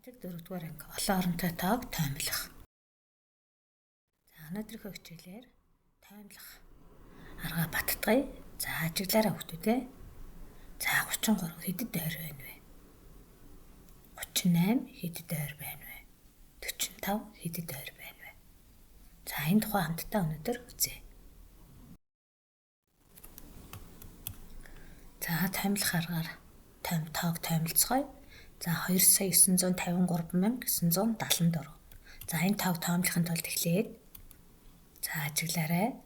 Математик 4-р анги олон оронтой тоог тоймлох. За өнөөдрийнхөө хичээлээр тоймлох арга баттгая. За ажиглаараа хүүхдүүдээ. За 33 хэдэд ойр байна вэ? 38 хэдэд ойр байна вэ? 45 хэдэд ойр байна вэ? За энэ тухай хамтдаа өнөөдөр үзье. За тоймлох аргаар тоог тоймлоцгоё. За 2,953,974. За энэ тоог тоймлохын тулд эхлээд за ажиглаарай.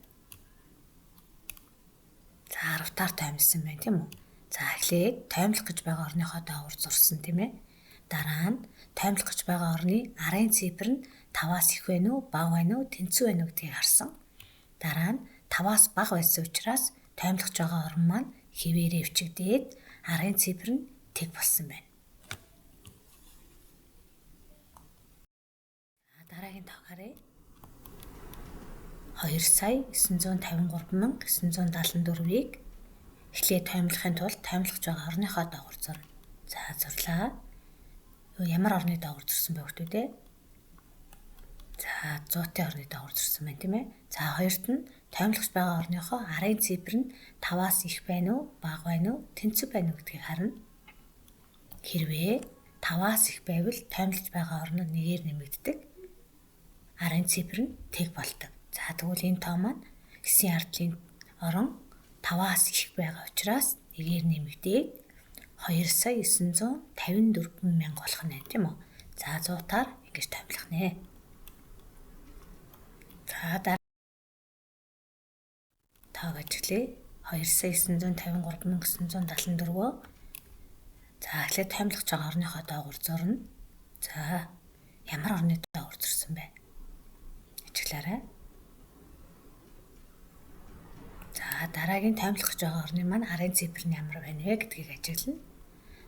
За 10-таар тоймлсон байна тийм үү? За эхлээд тоймлох гэж байгаа орныхоо доогуур зурсан тийм ээ. Дараа нь тоймлох гэж байгаа орны арын цифр нь 5-аас их байна уу, бага байна уу, тэнцүү байна уу гэдгийг харсан. Дараа нь 5-аас бага байсан учраас тоймлох гэж байгаа орн маань хэвээрээ өвчигдээд арын цифр нь тэг болсон байна. Дараагийн тоог харъя. 2,953,974-ийг эхлээд тоймлохын тулд тоймлох гэж байгаа орныхоо доогуур зурна. За зурлаа. Ямар орны доогуур зурсан бэ хүүхдүүдээ? За 100-ын орны доогуур зурсан байна тийм ээ. За хоёрт нь тоймлох гэж байгаа орныхоо арын цифр нь 5-аас их байна уу, бага байна уу, тэнцүү байна уу гэдгийг харна. Хэрвээ 5-аас их байвал тоймлож байгаа орн нь нэгээр нэмэгддэг. Арын цифр нь тэг болдог. За тэгвэл энэ тоо маань 9 ардлын орон 5-аас их байгаа учраас нэгээр нэмэгдээд 2,954,000 болох нь тийм үү? За 100-аар ингэж тоймлох нэ. За тоог ажиглая. 2,953,974. За эхлээд тоймлох гэж байгаа орныхоо доогуур зурна. За ямар орны доогуур зурсан бэ? Ажиглаарай. За дараагийн тоймлох гэж байгаа орны маань арын цифр нь ямар байна вэ гэдгийг ажиглана.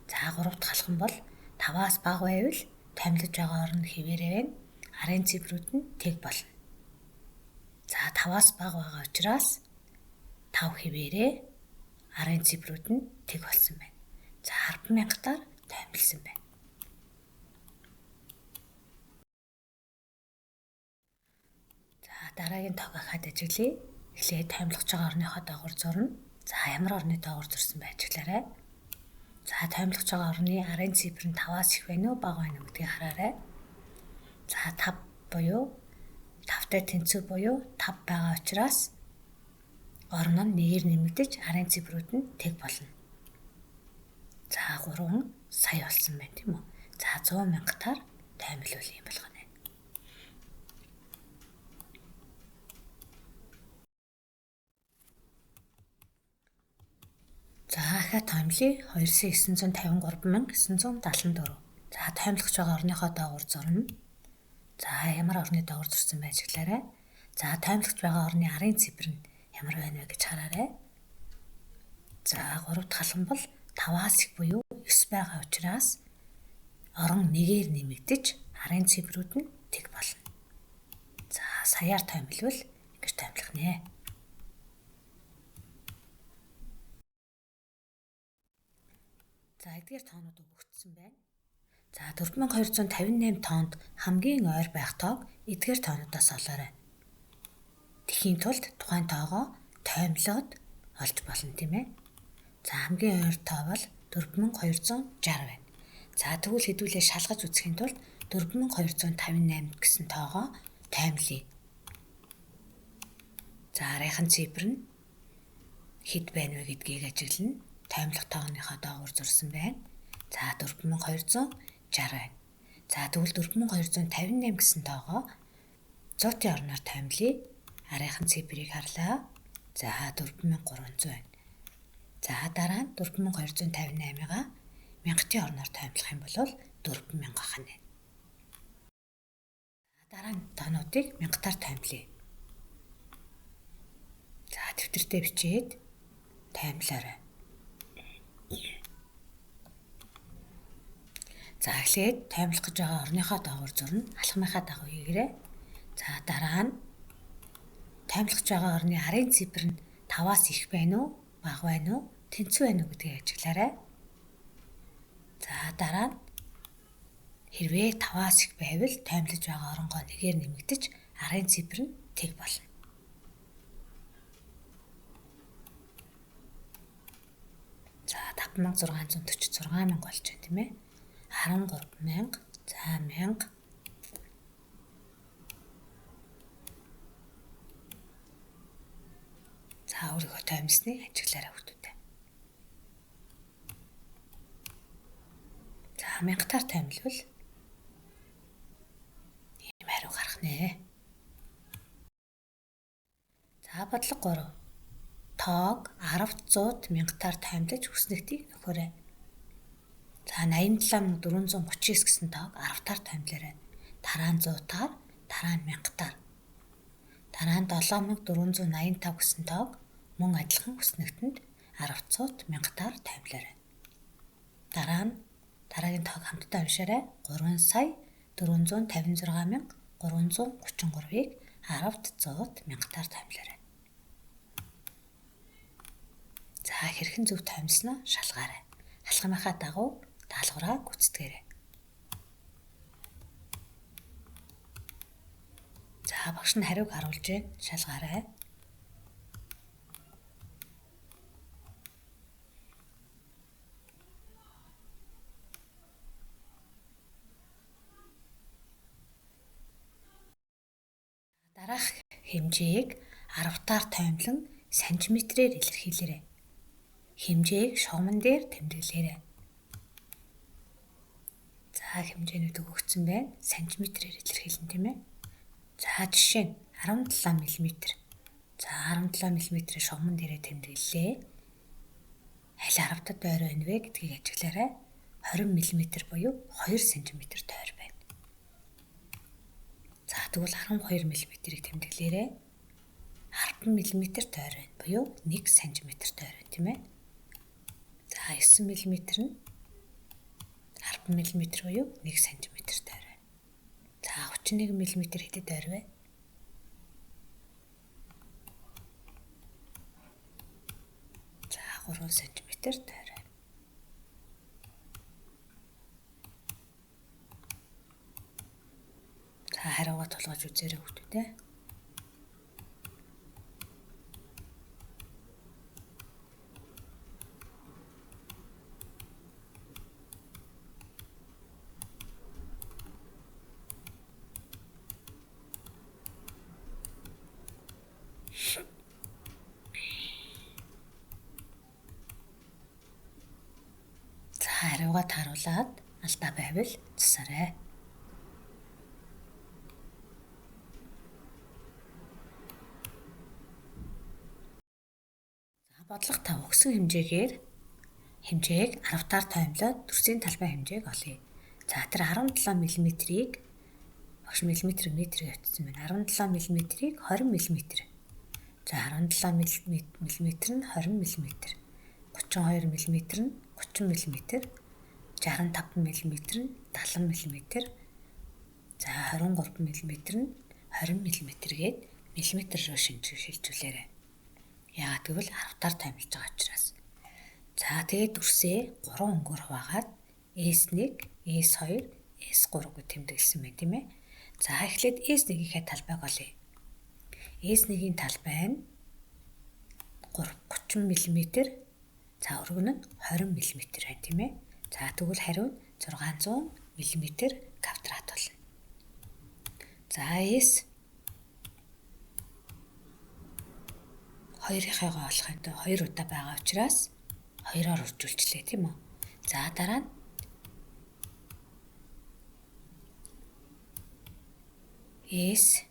За 3-т халах бол 5-аас бага байвал тоймлож байгаа орн хэвээрээ байна. Арын цифрүүд нь тэг болно. За 5-аас бага байгаа учраас 5 хэвээрээ арын цифрүүд нь тэг болсон байна. За 10,000-аар тоймлсон байна. За дараагийн тоог хаад ажиглая. Эхлээд тоймлох гэж байгаа орныхоо доогуур зурна. За ямар орны доогуур зурсан бэ ажиглаарай. За тоймлох гэж байгаа орны арын цифр нь 5-аас их байна уу, бага байна уу гэдгийг хараарай. За 5 буюу 5-тай тэнцүү буюу 5 байгаа учраас орн нь нэгээр нэмэгдэж арын цифрүүд нь тэг болно. За 3 сая болсон байна тийм үү? За 100,000-аар тоймлуул юм болгоно. За ахаа тоймлие 2,953,974. За тоймлох гэж байгаа орныхоо доогуур зурна. За ямар орны доогуур зурсан байж гэлээрэй. За тоймлох гэж байгаа орны арын цифр нь ямар байна вэ гэж хараарай. За 3-т халан бол 5-аас их буюу 9 байгаа учраас орон нэгээр нэмэгдэж арын цифрүүд нь тэг болно. За саяар тоймлвал ингэж тоймлох нэ. За эдгээр тоонууд өгөгдсөн байна. За 4258 тоонд хамгийн ойр байх тоог эдгээр тоонуудаас олоорой. Тэхийн тулд тухайн тоогоо тоймлоод олж болно тийм ээ. За хамгийн ойр тоо бол 4260 байна. За тэгвэл хэдүүлээ шалгаж үзэхийн тулд 4258 гэсэн тоогоо тоймлъя. За арайхан цифр нь хэд байна вэ гэдгийг ажиглана. Тоймлох тоогийнхоо доогуур зурсан байна. За 4260 байна. За тэгвэл 4258 гэсэн тоогоо 100-ийн орноор тоймлъя. Арайхан цифрыг харлаа. За 4300 байна. За дараа нь 4258-ыг 1000-ийн орноор тоймлох юм бол 4000 ахна. Дараа нь тоонуудыг 1000-аар тоймлъя. За дэвтэртээ бичээд тоймлоорой. За эхлээд тоймлох гэж байгаа орныхоо доогуур зурна. Алхмынхаа дагуу хийгээрэй. За дараа нь тоймлох гэж байгаа орны арын цифр нь 5-аас их байна уу, бага байна уу, тэнцүү байна уу гэдгийг ажиглаарай. За дараа нь Хэрвээ 5-аас их байвал тоймлож байгаа оронгоо нэгээр нэмэгдэж арын цифр нь тэг болно. За 5646 мянга болж байна тийм ээ. 13 мянга, за 1000. За өөрийгөө тоймлсныг ажиглаарай хүүхдүүдээ. За мянгатаар тоймлвал ийм хариу гарах нэ. За бодлого 3. Тоог 10, 100, мянгатаар тоймлож хүснэгтийг нөхөөрэй. За 87439 гэсэн тоог 10-таар тоймлоорой. Дараа нь 100-таар, дараа нь мянгатаар. Дараа нь 7485 гэсэн тоог мөн адилхан хүснэгтэнд 10, 100, мянгатаар тоймлоорой. Дараа нь дараагийн тоог хамтдаа уншаарай. 3,456,333-ыг 10-д, 100-д, мянгатаар тоймлоорой. За хэрхэн зөв тоймлсноо шалгаарай. Алхамынхаа дагуу даалгавраа гүйцэтгээрэй. За багш нь хариуг харуулж байна. Шалгаарай. Дараах хэмжээг 10-таар тоймлон сантиметрээр илэрхийлээрэй. Хэмжээг шугамн дээр тэмдэглээрэй. За хэмжээнүүд өгөгдсөн байна. Сантиметрээр илэрхийлнэ тийм ээ. За жишээ нь 17 мм. За 17 мм-ийг шугамн дээрээ тэмдэглэлээ. Аль 10-тад ойр байна вэ гэдгийг ажиглаарай. 20 мм буюу 2 см тойр байна. За тэгвэл 12 мм-ийг тэмдэглээрэй. 10 мм тойр байна буюу 1 см тойр байна тийм ээ. За 9 мм нь 10 мм буюу 1 см тойр байна. За 31 мм хэдэд ойр вэ? За 3 см тойр байна. За хариугаа тулгаж үзээрэй хүүхдүүдээ. За хариугаа тааруулаад алдаа байвал засаарай. За бодлого 5 өгсөн хэмжээг 10-таар тоймлоод төрсийн талбай хэмжээг олъё. За тэр 17 мм-ийг багш миллиметр метрийг авчихсан байна. 17 мм-ийг 20 мм. За 17 мм нь 20 мм. 32 мм нь 30 мм. 65 мм нь 70 мм. За 23 мм нь 20 мм гээд миллиметр руу шилжүүлээрэй. Яагаад гэвэл 10-таар тоймлож байгаа учраас. За тэгээд дүрсээ 3 өнгөөр хуваагаад S1, S2, S3 гэж тэмдэглэсэн байна тийм ээ. За эхлээд S1-ийнхээ талбайг олъё. S1-ийн талбай нь 30 мм. За өргөн нь 20 мм байна тийм ээ. За тэгвэл хариу нь 600 мм квадрат болно. За S 2-ийнхыгаа олохын тулд 2 удаа байгаа учраас 2-оор үржүүлчлээ тийм үү. За дараа нь S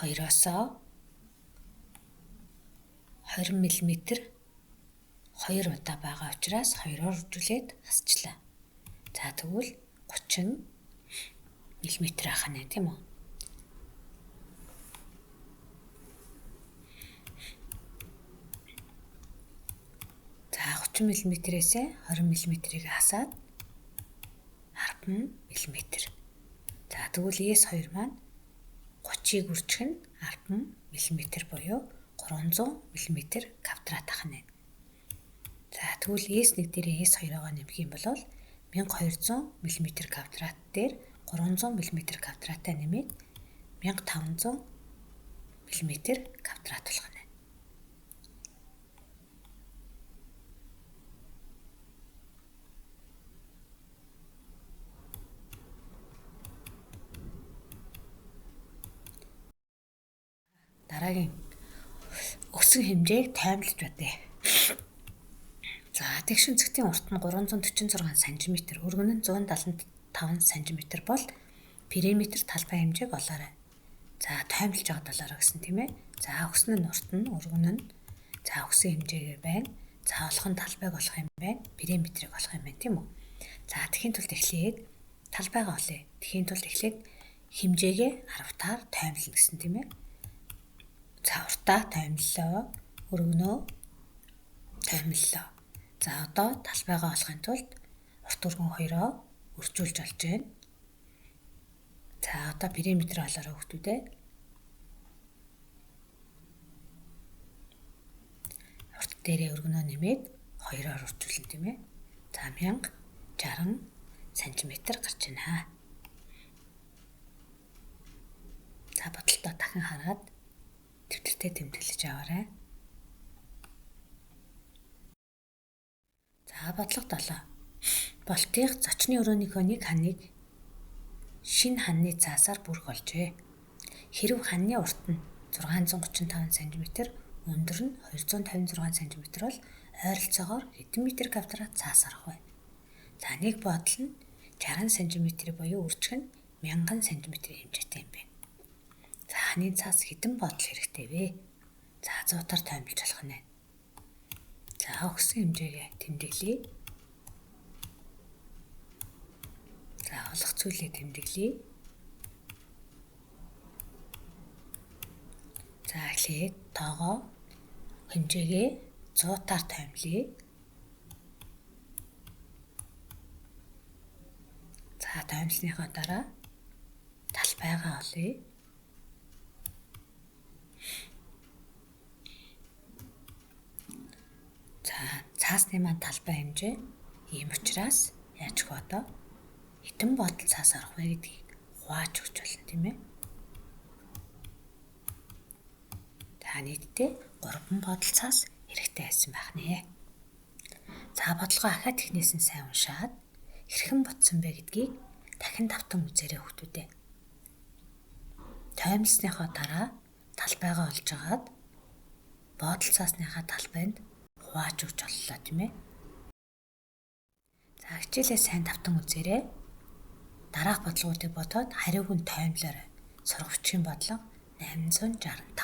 2-осоо 20 мм 2 удаа байгаа учраас 2-оор үржүүлээд хасчлаа. За тэгвэл 30 мм ах нь тийм үү. За 30 мм-ээс 20 мм-ийг хасаад 10 мм. За тэгвэл S2 маань 30-ыг үржих нь 10 мм буюу 300 мм квадрат ах нь. За тэгвэл S1 дээрээ S2-оо нэмэх юм бол 1200 мм квадрат дээр 300 мм квадратаа нэмээд 1500 мм квадрат болох нь. Дараагийн өгсөн хэмжээг таймлаж бодъё. За тэгш өнцгтийн урт нь 346 см, өргөн нь 175 см бол периметр талбай хэмжээг олоорой. За таймлж байгаа долоорой гэсэн тийм ээ. За өгсөн нь урт нь, өргөн нь за өгсөн хэмжээгээр байна. За олох нь талбайг олох юм байна. Периметрийг олох юм байна тийм үү? За тэхийн тулд эхлээд талбайгаа олъё. Тэхийн тулд эхлээд хэмжээгээ 10-таар таймлна гэсэн тийм ээ. За уртаа таймллаа, өргөнөө таймллаа. За одоо талбайгаа олохын тулд урт өргөн хоёроо өржүүлж олж байна. За одоо периметр олоорой хүүхдүүдээ. Урт дээрээ өргөнөө нэмээд хоёроор өржүүлнэ тийм ээ. За 1060 см гарч байна. За бодлоо дахин хараад тэмдэгтээ тэмдэглэж аваарай. За бодлого 7. Болтыг зочны өрөөнийхөө нэг ханыг шинэ ханны цаасаар бүрх олжээ. Хэрэв ханны урт нь 635 см, өндөр нь 256 см бол ойролцоогоор хэдэн метр квадрат цаас арах вэ? За нэг бодол нь 60 см буюу үржих нь 1000 см хэмжээтэй юм байна. За ханы цаас хэдэн бодол хэрэгтэй вэ? За 100-аар таймлж болох нь. За өгсөн хэмжээгээ тэмдэглэе. За олох зүйлээ тэмдэглэе. За эхлээд тоогоо хэмжээгээ 100-аар таймлая. За таймлсныхаа дараа талбайгаа олъё. За цаасны маань талбай хэмжээ ийм учраас яаж хөө одоо хэдэн бодол цаас арах вэ гэдгийг хувааж өгч болно тийм ээ. За нийтдээ 3 бодол цаас хэрэгтэй байсан байх нэ. За бодлогоо ахаад эхнээс нь сайн уншаад хэрхэн ботсон бэ гэдгийг дахин давтан үзээрэй хүүхдүүдээ. Таймлсныхаа дараа талбайгаа олж агаад бодол цаасныхаа талбайд хувааж өгч оллоо тийм ээ. За хичээлээ сайн давтан үзээрэй. Дараах бодлогуудыг бодоод хариуг нь таймлаарай. Сургавчийн бодлого 865.